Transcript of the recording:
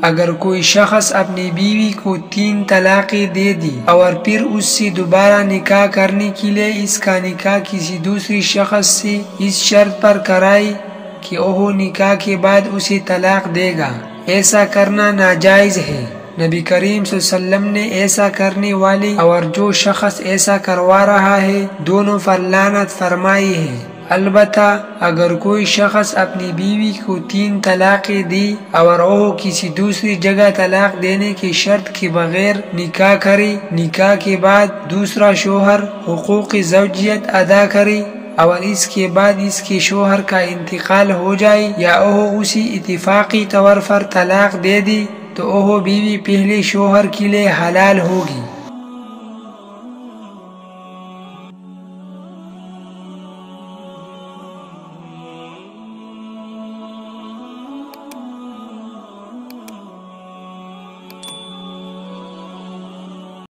اگر کوئی شخص اپنی بیوی کو 3 طلاقیں دے دی اور پھر اس سے دوبارہ نکاح کرنے کے لیے اس کا نکاح کسی دوسری شخص سے اس شرط پر کرائے کہ وہ نکاح کے بعد اسے طلاق دے گا، ایسا کرنا ناجائز ہے۔ نبی کریم صلی اللہ علیہ وسلم نے ایسا کرنے والے اور جو شخص ایسا کروا رہا ہے دونوں پر لعنت فرمائی ہے۔ البتہ اگر کوئی شخص اپنی بیوی کو 3 طلاقیں دی اور وہ کسی دوسری جگہ طلاق دینے کی شرط کے بغیر نکاح کرے، نکاح کے بعد دوسرا شوہر حقوق زوجیت ادا کرے اور اس کے بعد اس کے شوہر کا انتقال ہو جائے یا وہ اسی اتفاقی طور پر طلاق دے دی تو وہ بیوی پہلے شوہر کے لیے حلال ہوگی۔